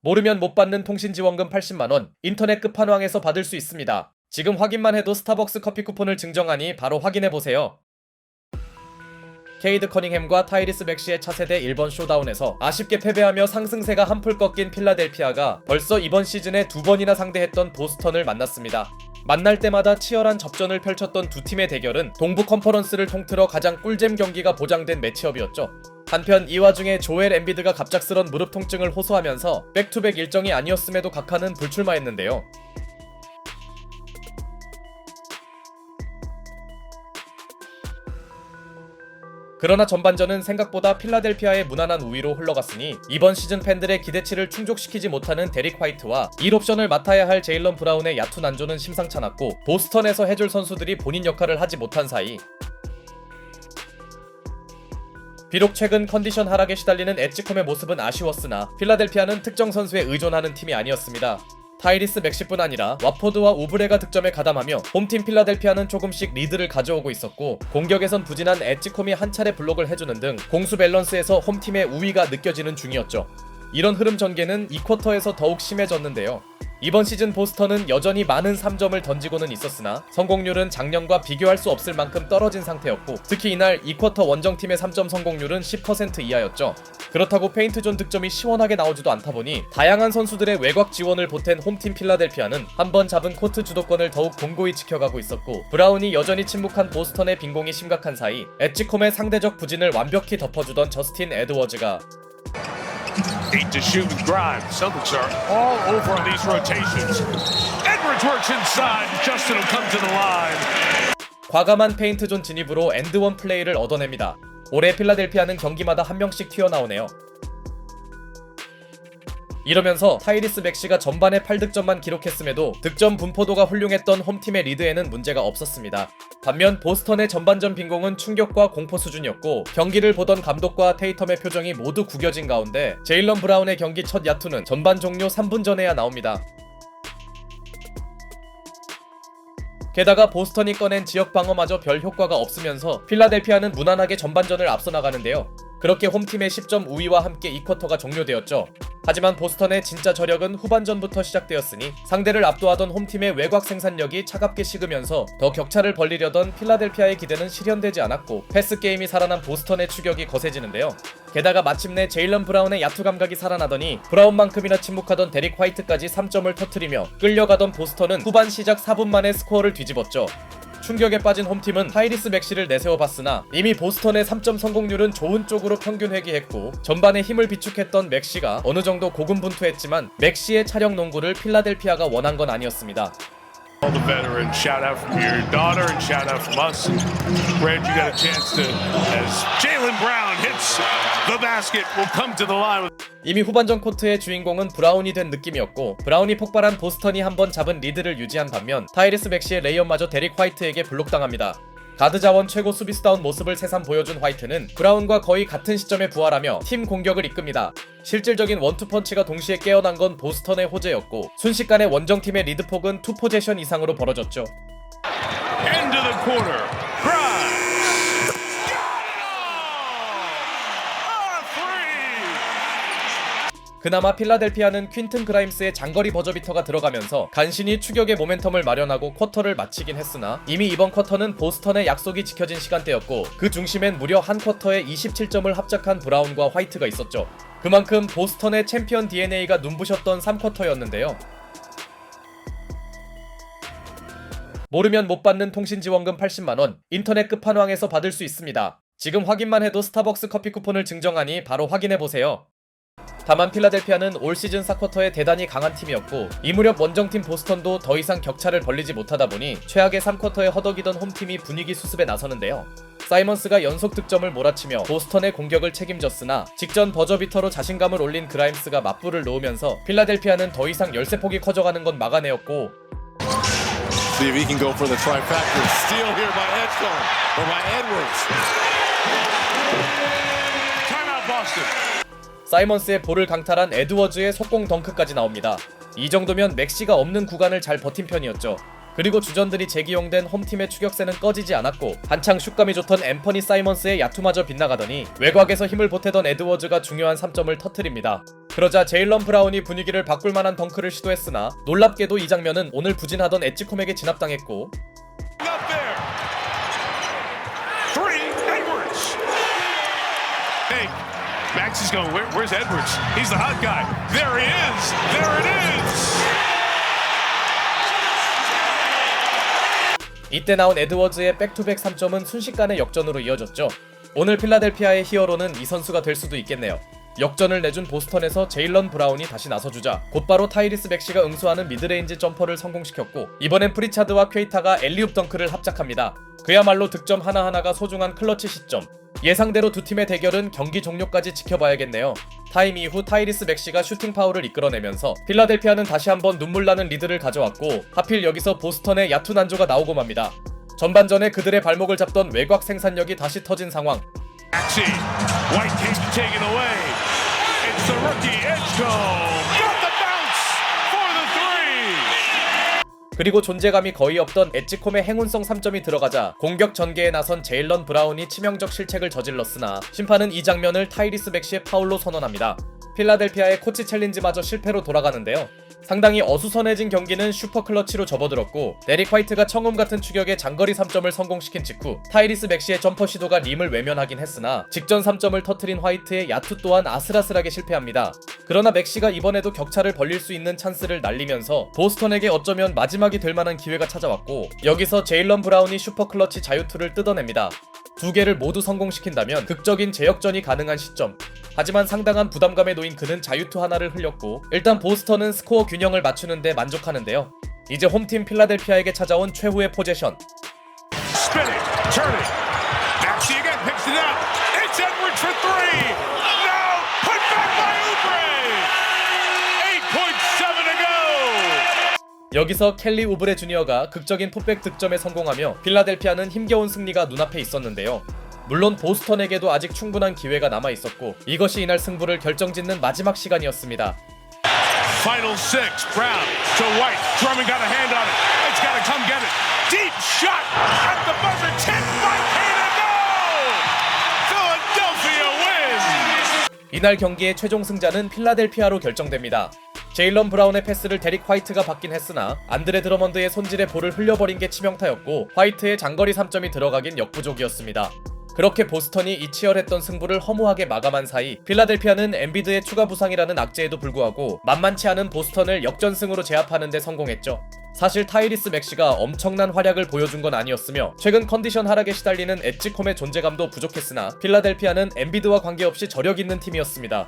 모르면 못 받는 통신지원금 80만원, 인터넷 끝판왕에서 받을 수 있습니다. 지금 확인만 해도 스타벅스 커피 쿠폰을 증정하니 바로 확인해보세요. 케이드 커닝햄과 타이리스 맥시의 차세대 1번 쇼다운에서 아쉽게 패배하며 상승세가 한풀 꺾인 필라델피아가 벌써 이번 시즌에 2번이나 상대했던 보스턴을 만났습니다. 만날 때마다 치열한 접전을 펼쳤던 두 팀의 대결은 동부 컨퍼런스를 통틀어 가장 꿀잼 경기가 보장된 매치업이었죠. 한편 이 와중에 조엘 엠비드가 갑작스런 무릎 통증을 호소하면서 백투백 일정이 아니었음에도 각하는 불출마했는데요. 그러나 전반전은 생각보다 필라델피아의 무난한 우위로 흘러갔으니 이번 시즌 팬들의 기대치를 충족시키지 못하는 데릭 화이트와 1옵션을 맡아야 할 제일런 브라운의 얕은 난조는 심상찮았고 보스턴에서 해줄 선수들이 본인 역할을 하지 못한 사이 비록 최근 컨디션 하락에 시달리는 엣지컴의 모습은 아쉬웠으나 필라델피아는 특정 선수에 의존하는 팀이 아니었습니다. 타이리스 맥시뿐 아니라 와포드와 우브레가 득점에 가담하며 홈팀 필라델피아는 조금씩 리드를 가져오고 있었고 공격에선 부진한 엣지콤이 한 차례 블록을 해주는 등 공수 밸런스에서 홈팀의 우위가 느껴지는 중이었죠. 이런 흐름 전개는 2쿼터에서 더욱 심해졌는데요. 이번 시즌 보스턴은 여전히 많은 3점을 던지고는 있었으나 성공률은 작년과 비교할 수 없을 만큼 떨어진 상태였고 특히 이날 2쿼터 원정팀의 3점 성공률은 10% 이하였죠. 그렇다고 페인트존 득점이 시원하게 나오지도 않다 보니 다양한 선수들의 외곽 지원을 보탠 홈팀 필라델피아는 한번 잡은 코트 주도권을 더욱 공고히 지켜가고 있었고 브라운이 여전히 침묵한 보스턴의 빈공이 심각한 사이 엣지콤의 상대적 부진을 완벽히 덮어주던 저스틴 에드워즈가 Eight to shoot with Grimes. Celtics are all over on these rotations. Edwards works inside. Justin will come to the line. 과감한 페인트존 진입으로 엔드원 플레이를 얻어냅니다. 올해 필라델피아는 경기마다 한 명씩 튀어나오네요. 이러면서 타이리스 맥시가 전반에 8득점만 기록했음에도 득점 분포도가 훌륭했던 홈팀의 리드에는 문제가 없었습니다. 반면 보스턴의 전반전 빈공은 충격과 공포 수준이었고 경기를 보던 감독과 테이텀의 표정이 모두 구겨진 가운데 제일런 브라운의 경기 첫 야투는 전반 종료 3분 전에야 나옵니다. 게다가 보스턴이 꺼낸 지역 방어마저 별 효과가 없으면서 필라델피아는 무난하게 전반전을 앞서 나가는데요. 그렇게 홈팀의 10점 우위와 함께 2쿼터가 종료되었죠. 하지만 보스턴의 진짜 저력은 후반전부터 시작되었으니 상대를 압도하던 홈팀의 외곽 생산력이 차갑게 식으면서 더 격차를 벌리려던 필라델피아의 기대는 실현되지 않았고 패스게임이 살아난 보스턴의 추격이 거세지는데요. 게다가 마침내 제일런 브라운의 야투 감각이 살아나더니 브라운만큼이나 침묵하던 데릭 화이트까지 3점을 터뜨리며 끌려가던 보스턴은 후반 시작 4분 만에 스코어를 뒤집었죠. 충격에 빠진 홈팀은 타이리스 맥시를 내세워봤으나 이미 보스턴의 3점 성공률은 좋은 쪽으로 평균 회귀했고 전반에 힘을 비축했던 맥시가 어느 정도 고군분투했지만 맥시의 차력 농구를 필라델피아가 원한 건 아니었습니다. All the veterans, shout out from your daughter and shout out from us. Brad, you got a chance to, as Jaylen Brown hits the basket, will come to the line. 이미 후반전 코트의 주인공은 브라운이 된 느낌이었고 브라운이 폭발한 보스턴이 한번 잡은 리드를 유지한 반면 타이리스 맥시의 레이업마저 데릭 화이트에게 블록당합니다. 가드 자원 최고 수비수다운 모습을 새삼 보여준 화이트는 브라운과 거의 같은 시점에 부활하며 팀 공격을 이끕니다. 실질적인 원투펀치가 동시에 깨어난 건 보스턴의 호재였고 순식간에 원정팀의 리드폭은 2포제션 이상으로 벌어졌죠. End of the quarter. Grimes. 그나마 필라델피아는 퀸튼 그라임스의 장거리 버저비터가 들어가면서 간신히 추격의 모멘텀을 마련하고 쿼터를 마치긴 했으나 이미 이번 쿼터는 보스턴의 약속이 지켜진 시간대였고 그 중심엔 무려 한 쿼터에 27점을 합작한 브라운과 화이트가 있었죠. 그만큼 보스턴의 챔피언 DNA가 눈부셨던 3쿼터였는데요. 모르면 못 받는 통신지원금 80만원, 인터넷 끝판왕에서 받을 수 있습니다. 지금 확인만 해도 스타벅스 커피 쿠폰을 증정하니 바로 확인해보세요. 다만 필라델피아는 올 시즌 4쿼터에 대단히 강한 팀이었고 이 무렵 원정팀 보스턴도 더 이상 격차를 벌리지 못하다 보니 최악의 3쿼터에 허덕이던 홈팀이 분위기 수습에 나서는데요. 사이먼스가 연속 득점을 몰아치며 보스턴의 공격을 책임졌으나 직전 버저비터로 자신감을 올린 그라임스가 맞불을 놓으면서 필라델피아는 더 이상 열세폭이 커져가는 건 막아내었고 See if he can go for the trifecta. Steal here by Edgecombe or by Edwards. Timeout Boston. 사이먼스의 볼을 강탈한 에드워즈의 속공 덩크까지 나옵니다. 이 정도면 맥시가 없는 구간을 잘 버틴 편이었죠. 그리고 주전들이 재기용된 홈팀의 추격세는 꺼지지 않았고 한창 슛감이 좋던 앰퍼니 사이먼스의 야투마저 빗나가더니 외곽에서 힘을 보태던 에드워즈가 중요한 3점을 터뜨립니다. 그러자 제일런 브라운이 분위기를 바꿀 만한 덩크를 시도했으나 놀랍게도 이 장면은 오늘 부진하던 엣지콤에게 진압당했고 Up there. Three, Edwards. Hey, Max is going, where's Edwards? He's the hot guy. There he is. There it is. 이때 나온 에드워즈의 백투백 3점은 순식간에 역전으로 이어졌죠. 오늘 필라델피아의 히어로는 이 선수가 될 수도 있겠네요. 역전을 내준 보스턴에서 제일런 브라운이 다시 나서주자 곧바로 타이리스 맥시가 응수하는 미드레인지 점퍼를 성공시켰고 이번엔 프리차드와 퀘이타가 엘리웁 덩크를 합작합니다. 그야말로 득점 하나하나가 소중한 클러치 시점. 예상대로 두 팀의 대결은 경기 종료까지 지켜봐야겠네요. 타임 이후 타이리스 맥시가 슈팅 파울을 이끌어내면서 필라델피아는 다시 한번 눈물나는 리드를 가져왔고 하필 여기서 보스턴의 야투 난조가 나오고 맙니다. 전반전에 그들의 발목을 잡던 외곽 생산력이 다시 터진 상황. Maxey, White came to take it away. It's the rookie Edgecombe. Got the bounce for the three. 그리고 존재감이 거의 없던 엣지콤의 행운성 3점이 들어가자 공격 전개에 나선 제일런 브라운이 치명적 실책을 저질렀으나 심판은 이 장면을 타이리스 맥시의 파울로 선언합니다. 필라델피아의 코치 챌린지마저 실패로 돌아가는데요. 상당히 어수선해진 경기는 슈퍼클러치로 접어들었고 데릭 화이트가 청음 같은 추격에 장거리 3점을 성공시킨 직후 타이리스 맥시의 점퍼 시도가 림을 외면하긴 했으나 직전 3점을 터트린 화이트의 야투 또한 아슬아슬하게 실패합니다. 그러나 맥시가 이번에도 격차를 벌릴 수 있는 찬스를 날리면서 보스턴에게 어쩌면 마지막이 될 만한 기회가 찾아왔고 여기서 제일런 브라운이 슈퍼클러치 자유투를 뜯어냅니다. 두 개를 모두 성공시킨다면 극적인 재역전이 가능한 시점. 하지만 상당한 부담감에 놓인 그는 자유투 하나를 흘렸고 일단 보스턴은 스코어 균형을 맞추는데 만족하는데요. 이제 홈팀 필라델피아에게 찾아온 최후의 포제션. Spinning, turning. Maxey again picks it up. It's Edwards for three. No, put back by Oubre. 8.7 to go. 여기서 켈리 우브레 주니어가 극적인 풋백 득점에 성공하며 필라델피아는 힘겨운 승리가 눈앞에 있었는데요. 물론 보스턴에게도 아직 충분한 기회가 남아 있었고 이것이 이날 승부를 결정짓는 마지막 시간이었습니다. Final six. Brown to White. Drummond got a hand on it. White's got to come get it. Deep shot at the buzzer. Tipped by Kane. No! Philadelphia wins. 이날 경기의 최종 승자는 필라델피아로 결정됩니다. 제일런 브라운의 패스를 데릭 화이트가 받긴 했으나 안드레 드러먼드의 손질에 볼을 흘려버린 게 치명타였고 화이트의 장거리 3점이 들어가긴 역부족이었습니다. 그렇게 보스턴이 이 치열했던 승부를 허무하게 마감한 사이 필라델피아는 엠비드의 추가 부상이라는 악재에도 불구하고 만만치 않은 보스턴을 역전승으로 제압하는 데 성공했죠. 사실 타이리스 맥시가 엄청난 활약을 보여준 건 아니었으며 최근 컨디션 하락에 시달리는 엣지콤의 존재감도 부족했으나 필라델피아는 엠비드와 관계없이 저력 있는 팀이었습니다.